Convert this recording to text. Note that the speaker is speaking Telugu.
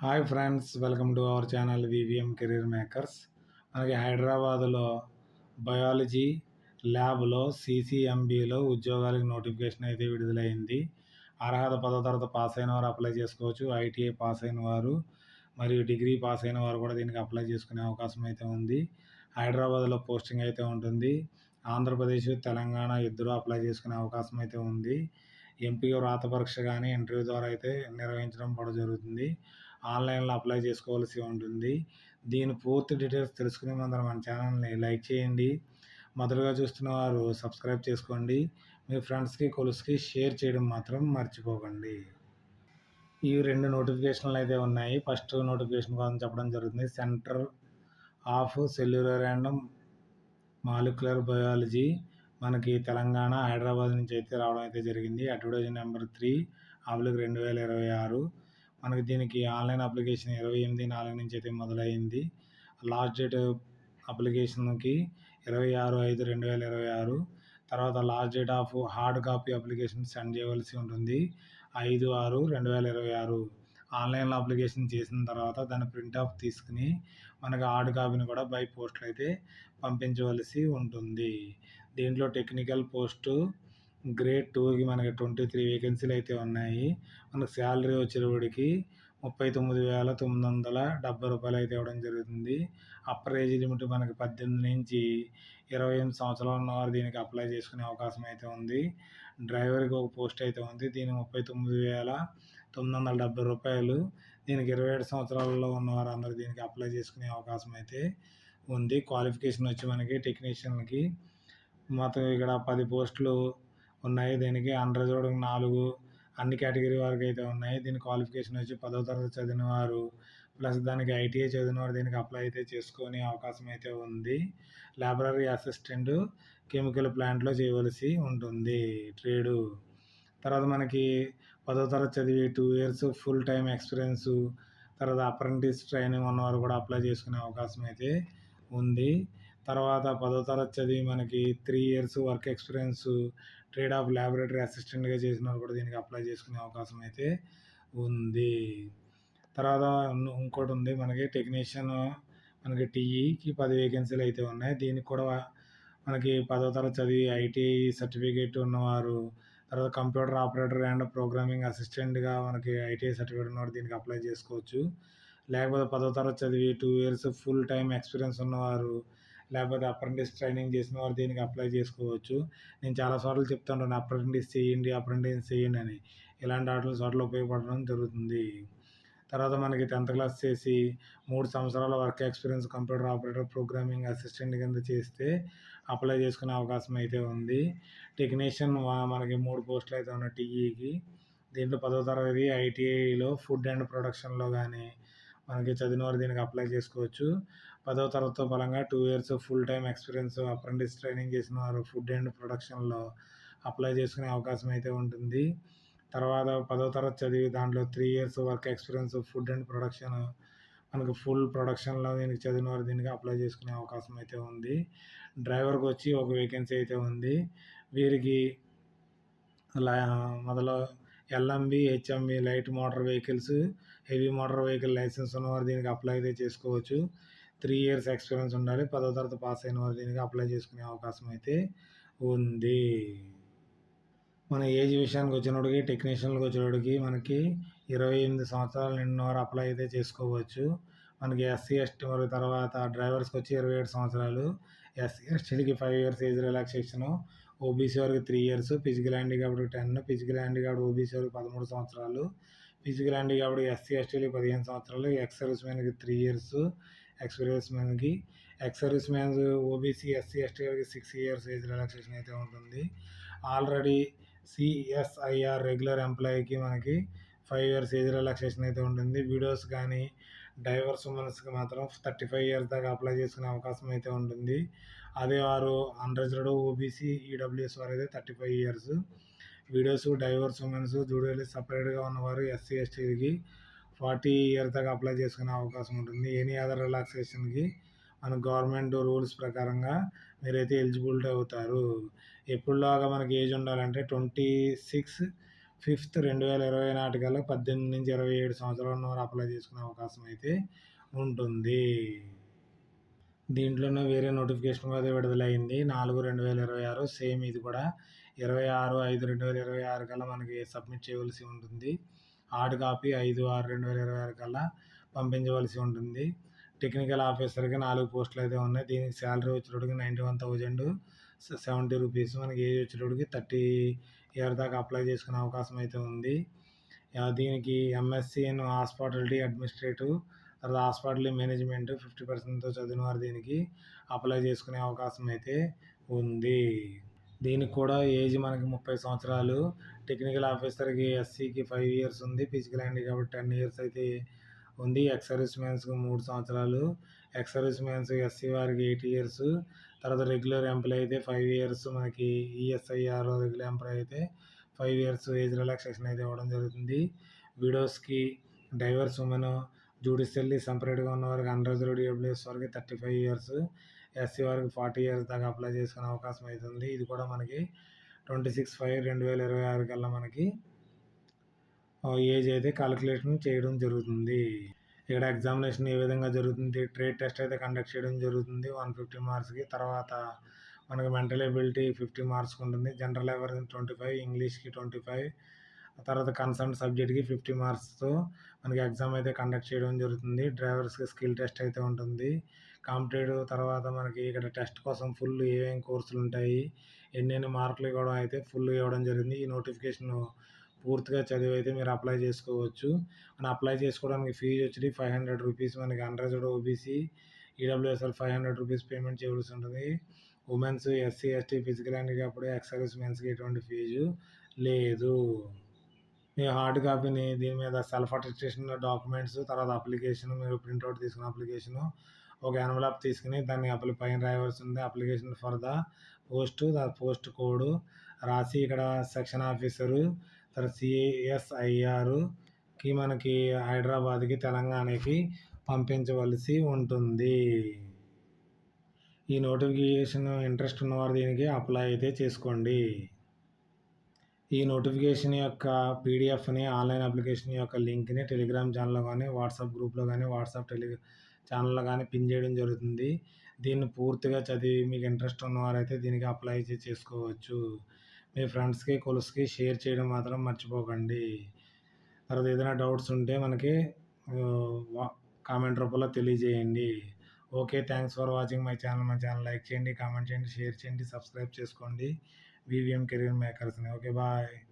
Hi friends, welcome to our channel VVM career makers. మనకి హైదరాబాదులో బయాలజీ ల్యాబ్లో సిసిఎంబిలో ఉద్యోగాలకు నోటిఫికేషన్ అయితే విడుదలైంది. అర్హత 10వ తరగతి పాస్ అయిన వారు అప్లై చేసుకోవచ్చు. ఐటీఐ పాస్ అయిన వారు మరియు డిగ్రీ పాస్ అయిన వారు కూడా దీనికి అప్లై చేసుకునే అవకాశం అయితే ఉంది. హైదరాబాద్లో పోస్టింగ్ అయితే ఉంటుంది. ఆంధ్రప్రదేశ్, తెలంగాణ ఇద్దరు అప్లై చేసుకునే అవకాశం అయితే ఉంది. ఎంపీఓ రాత పరీక్ష కానీ ఇంటర్వ్యూ ద్వారా అయితే నిర్వహించడం కూడా జరుగుతుంది. ఆన్లైన్లో అప్లై చేసుకోవాల్సి ఉంటుంది. దీని పూర్తి డీటెయిల్స్ తెలుసుకునే ముందర మన ఛానల్ని లైక్ చేయండి. మొదటగా చూస్తున్న వారు సబ్స్క్రైబ్ చేసుకోండి. మీ ఫ్రెండ్స్కి కొలుసుకి షేర్ చేయడం మాత్రం మర్చిపోకండి. ఈ 2 నోటిఫికేషన్లు అయితే ఉన్నాయి. ఫస్ట్ నోటిఫికేషన్ కోసం చెప్పడం జరుగుతుంది. Centre of cellular and molecular biology మనకి తెలంగాణ హైదరాబాద్ నుంచి అయితే రావడం అయితే జరిగింది. Advertise number 3/2026. మనకి దీనికి ఆన్లైన్ అప్లికేషన్ 28/4 నుంచి అయితే మొదలైంది. లాస్ట్ డేట్ అప్లికేషన్కి 26/5/2026. తర్వాత last date of hard copy application send చేయవలసి ఉంటుంది 5/6/2026. ఆన్లైన్లో అప్లికేషన్ చేసిన తర్వాత దాన్ని ప్రింట్ ఆఫ్ తీసుకుని మనకి హార్డ్ కాపీని కూడా బై పోస్ట్లో అయితే పంపించవలసి ఉంటుంది. దీంట్లో టెక్నికల్ పోస్టు గ్రేడ్ 2కి మనకి 23 వేకెన్సీలు అయితే ఉన్నాయి. మనకు శాలరీ వచ్చేటప్పటికి 39,970 రూపాయలు అయితే ఇవ్వడం జరుగుతుంది. అప్పర్ ఏజ్ లిమిట్ మనకి 18 నుంచి 28 సంవత్సరాలు ఉన్నవారు దీనికి అప్లై చేసుకునే అవకాశం అయితే ఉంది. డ్రైవర్కి ఒక పోస్ట్ అయితే ఉంది. దీనికి 39,970 రూపాయలు. దీనికి 27 సంవత్సరాలలో ఉన్నవారు అందరూ దీనికి అప్లై చేసుకునే అవకాశం అయితే ఉంది. క్వాలిఫికేషన్ వచ్చి మనకి టెక్నీషియన్కి మొత్తం ఇక్కడ 10 పోస్టులు ఉన్నాయి. దీనికి అన్రిజర్వ్డ్ 4 అన్ని కేటగిరీ వరకు అయితే ఉన్నాయి. దీని క్వాలిఫికేషన్ వచ్చి 10వ తరగతి చదివిన వారు ప్లస్ దానికి ఐటీఐ చదివిన వారు దీనికి అప్లై అయితే చేసుకునే అవకాశం అయితే ఉంది. లైబ్రరీ అసిస్టెంట్ కెమికల్ ప్లాంట్లో చేయవలసి ఉంటుంది ట్రేడు. తర్వాత మనకి 10వ తరగతి చదివి 2 ఇయర్స్ ఫుల్ టైం ఎక్స్పీరియన్స్, తర్వాత అప్రెంటిస్ ట్రైనింగ్ ఉన్నవారు కూడా అప్లై చేసుకునే అవకాశం అయితే ఉంది. తర్వాత 10వ తరగతి చదివి మనకి 3 years work experience trade of laboratory అసిస్టెంట్గా చేసిన వారు కూడా దీనికి అప్లై చేసుకునే అవకాశం అయితే ఉంది. తర్వాత ఇంకోటి ఉంది మనకి టెక్నీషియన్, మనకి టీఈకి 10 వేకెన్సీలు అయితే ఉన్నాయి. దీనికి కూడా మనకి 10వ తరగతి చదివి ఐటీఐ సర్టిఫికేట్ ఉన్నవారు, తర్వాత కంప్యూటర్ ఆపరేటర్ అండ్ ప్రోగ్రామింగ్ అసిస్టెంట్గా మనకి ఐటీఐ సర్టిఫికేట్ ఉన్నవారు దీనికి అప్లై చేసుకోవచ్చు. లేకపోతే 10వ తరగతి చదివి 2 ఇయర్స్ ఫుల్ టైం ఎక్స్పీరియన్స్ ఉన్నవారు, లేకపోతే అప్రెంటిస్ ట్రైనింగ్ చేసిన వారు దీనికి అప్లై చేసుకోవచ్చు. నేను చాలా సార్లు చెప్తుంటాను అప్రెంటిస్ చేయండి అని. ఇలాంటి వాటి చోట్ల ఉపయోగపడడం జరుగుతుంది. తర్వాత మనకి 10th క్లాస్ చేసి 3 సంవత్సరాల work experience computer operator programming assistant కింద చేస్తే అప్లై చేసుకునే అవకాశం అయితే ఉంది. టెక్నీషియన్ మనకి 3 పోస్టులు అయితే ఉన్నాయి టీఈకి. దీంట్లో 10వ తరగతి ఐటీఐలో ఫుడ్ అండ్ ప్రొడక్షన్లో కానీ మనకి చదివిన వారు దీనికి అప్లై చేసుకోవచ్చు. 10వ తరగతితో పరంగా 2 years full time experience apprentice training చేసిన వారు ఫుడ్ అండ్ ప్రొడక్షన్లో అప్లై చేసుకునే అవకాశం అయితే ఉంటుంది. తర్వాత 10వ తరగతి చదివి దాంట్లో 3 years work experience food and production మనకు ఫుల్ ప్రొడక్షన్లో దీనికి చదివిన వారు దీనికి అప్లై చేసుకునే అవకాశం అయితే ఉంది. డ్రైవర్కి వచ్చి ఒక వేకెన్సీ అయితే ఉంది. వీరికి మొదలు LMV, HMV light motor vehicles, heavy motor vehicle licence ఉన్నవారు దీనికి అప్లై అయితే చేసుకోవచ్చు. 3 ఇయర్స్ ఎక్స్పీరియన్స్ ఉండాలి. 10వ తరగతి పాస్ అయిన వారు దీనికి అప్లై చేసుకునే అవకాశం అయితే ఉంది. మన ఏజ్ విషయానికి వచ్చినప్పటికి టెక్నీషియన్కి వచ్చేటప్పటికి మనకి 28 సంవత్సరాలు నిండిన వారు అప్లై అయితే చేసుకోవచ్చు. మనకి ఎస్సీ ఎస్టీ మరియు తర్వాత డ్రైవర్స్కి వచ్చి 27 సంవత్సరాలు, ఎస్సీ ఎస్టీలకి 5 ఇయర్స్ ఏజ్ రిలాక్సేషను, ఓబీసీ వారికి 3 ఇయర్స్, ఫిజికల్ హ్యాండిక్యాప్డ్కి 10, ఫిజికల్ హ్యాండిక్యాప్డ్ ఓబీసీ వారికి 13 సంవత్సరాలు, ఫిజికల్ హ్యాండిక్యాప్డ్ ఎస్సీ ఎస్టీలకి 15 సంవత్సరాలు, ఎక్స్ సర్వీస్ మ్యాన్కి 3 years, ex service mans OBC SC ST వారికి 6 ఇయర్స్ ఏజ్ రిలాక్సేషన్ అయితే ఉంటుంది. ఆల్రెడీ సిఎస్ఐఆర్ రెగ్యులర్ ఎంప్లాయీకి మనకి 5 ఇయర్స్ ఏజ్ రిలాక్సేషన్ అయితే ఉంటుంది. వీడియోస్ కానీ డైవర్స్ ఉమెన్స్కి మాత్రం 35 ఇయర్స్ దాకా అప్లై చేసుకునే అవకాశం అయితే ఉంటుంది. అదే వారు అన్రిజర్వ్డ్ ఓబీసీ ఈడబ్ల్యూఎస్ వారు అయితే 35 ఇయర్స్. వీడియోస్ డైవర్స్ ఉమెన్స్ జూడియల్లీ సపరేట్గా ఉన్నవారు ఎస్సీ ఎస్టీకి 40 ఇయర్స్ దాకా అప్లై చేసుకునే అవకాశం ఉంటుంది. ఎనీ అదర్ రిలాక్సేషన్కి మన గవర్నమెంట్ రూల్స్ ప్రకారంగా మీరైతే ఎలిజిబిలిటీ అవుతారు. ఎప్పుడులాగా మనకి ఏజ్ ఉండాలంటే 26 5థ్ 2020 నాటికల్లా 18-27 సంవత్సరాలు ఉన్నవారు అప్లై చేసుకునే అవకాశం అయితే ఉంటుంది. దీంట్లోనే వేరే నోటిఫికేషన్ కూడా విడుదలైంది. 4/2026 సేమ్ ఇది కూడా 26/5/2026 కల్లా మనకి సబ్మిట్ చేయవలసి ఉంటుంది. హార్డ్ కాపీ 5/6/2026 కల్లా పంపించవలసి ఉంటుంది. టెక్నికల్ ఆఫీసర్‌కి 4 పోస్టులు అయితే ఉన్నాయి. దీనికి సాలరీ వచ్చేటప్పటికి 91,070 రూపీస్. మనకి ఏజ్ వచ్చేటప్పటికి 30 ఇయర్ దాకా అప్లై చేసుకునే అవకాశం అయితే ఉంది. దీనికి ఎంఎస్సీ ఇన్ హాస్పిటాలిటీ అడ్మినిస్ట్రేటివ్ తర్వాత హాస్పిటల్ మేనేజ్మెంట్ 50%తో చదివిన వారు దీనికి అప్లై చేసుకునే అవకాశం అయితే ఉంది. దీనికి కూడా ఏజ్ మనకి 30 సంవత్సరాలు. టెక్నికల్ ఆఫీసర్‌కి ఎస్సీకి 5 ఇయర్స్ ఉంది. ఫిజికల్ హ్యాండిక్యాప్డ్ 10 ఇయర్స్ అయితే ఉంది. ఎక్స్ సర్వీస్ మ్యాన్స్‌కి 3 సంవత్సరాలు. ఎక్స్ సర్వీస్ మ్యాన్స్ ఎస్సీ వారికి 8 ఇయర్స్. తర్వాత రెగ్యులర్ ఎంప్లాయీ అయితే 5 ఇయర్స్. మనకి ఈఎస్ఐఆర్ రెగ్యులర్ ఎంప్లాయీ అయితే 5 ఇయర్స్ ఏజ్ రిలాక్సేషన్ అయితే ఇవ్వడం జరుగుతుంది. విడోస్‌కి, డైవర్స్ ఉమెన్, జ్యుడిషియల్లీ సెపరేట్‌గా ఉన్న వారికి అన్‌రిజర్వ్డ్ ఈడబ్ల్యూఎస్ వారికి 35 ఇయర్స్. ఎస్సీ వారికి 40 ఇయర్స్ దాకా అప్లై చేసుకునే అవకాశం అయితే ఉంది. ఇది కూడా మనకి 26/5/2026 కల్లా మనకి ఏజ్ అయితే కాలిక్యులేషన్ చేయడం జరుగుతుంది. ఇక్కడ ఎగ్జామినేషన్ ఏ విధంగా జరుగుతుంది, ట్రేడ్ టెస్ట్ అయితే కండక్ట్ చేయడం జరుగుతుంది 150 మార్క్స్‌కి. తర్వాత మనకి మెంటల్ ఎబిలిటీ 50 మార్క్స్‌కి ఉంటుంది. జనరల్ అవేర్నెస్ 25, ఇంగ్లీష్‌కి 25, తర్వాత కన్సర్న్ సబ్జెక్ట్‌కి 50 మార్క్స్‌తో మనకి ఎగ్జామ్ అయితే కండక్ట్ చేయడం జరుగుతుంది. డ్రైవర్స్‌కి స్కిల్ టెస్ట్ అయితే ఉంటుంది. కాంపిటేటివ్ తర్వాత మనకి ఇక్కడ టెస్ట్ కోసం ఫుల్ ఏమేం కోర్సులు ఉంటాయి, ఎన్నెన్ని మార్కులు ఇవ్వడం అయితే ఫుల్ ఇవ్వడం జరిగింది. ఈ నోటిఫికేషన్ పూర్తిగా చదివి అయితే మీరు అప్లై చేసుకోవచ్చు. మనం అప్లై చేసుకోవడానికి ఫీజు వచ్చి 500 రూపీస్. మనకి అన్‌రిజర్వ్డ్ ఓబీసీ, ఈడబ్ల్యూఎస్ఎల్ 500 రూపీస్ పేమెంట్ చేయవలసి ఉంటుంది. Womens, SC, ST, physical handicapped, ex service మెన్స్‌కి ఎటువంటి ఫీజు లేదు. మీ హార్డ్ కాపీని దీని మీద సెల్ఫ్ అటెస్టేషన్ డాక్యుమెంట్స్, తర్వాత అప్లికేషన్ మీరు ప్రింట్అవుట్ తీసుకున్న అప్లికేషను, ఒక ఎన్వలప్ తీసుకుని దాన్ని పైన రాయవలసి ఉంది. Application for the post code రాసి ఇక్కడ సెక్షన్ ఆఫీసరు తర్వాత సిఎస్ఐఆర్‌కి మనకి హైదరాబాద్‌కి, తెలంగాణకి పంపించవలసి ఉంటుంది. ఈ నోటిఫికేషన్ ఇంట్రెస్ట్ ఉన్నవారు దీనికి అప్లై అయితే చేసుకోండి. ఈ నోటిఫికేషన్ యొక్క పీడిఎఫ్ని, ఆన్లైన్ అప్లికేషన్ యొక్క లింక్ని టెలిగ్రామ్ ఛానల్లో కానీ, వాట్సాప్ గ్రూప్లో కానీ, ఛానల్లో కానీ పిన్ చేయడం జరుగుతుంది. దీన్ని పూర్తిగా చదివి మీకు ఇంట్రెస్ట్ ఉన్నవారైతే దీనికి అప్లై చేసుకోవచ్చు. మీ ఫ్రెండ్స్‌కి, కొలీగ్స్‌కి షేర్ చేయడం మాత్రం మర్చిపోకండి. తర్వాత ఏదైనా డౌట్స్ ఉంటే మనకి కామెంట్ రూపంలో తెలియజేయండి. Okay, thanks for watching my channel. My channel like చేయండి, కామెంట్ చేయండి, షేర్ చేయండి, సబ్స్క్రైబ్ చేసుకోండి. వివిఎం కెరీర్ మేకర్స్ని. Okay, bye.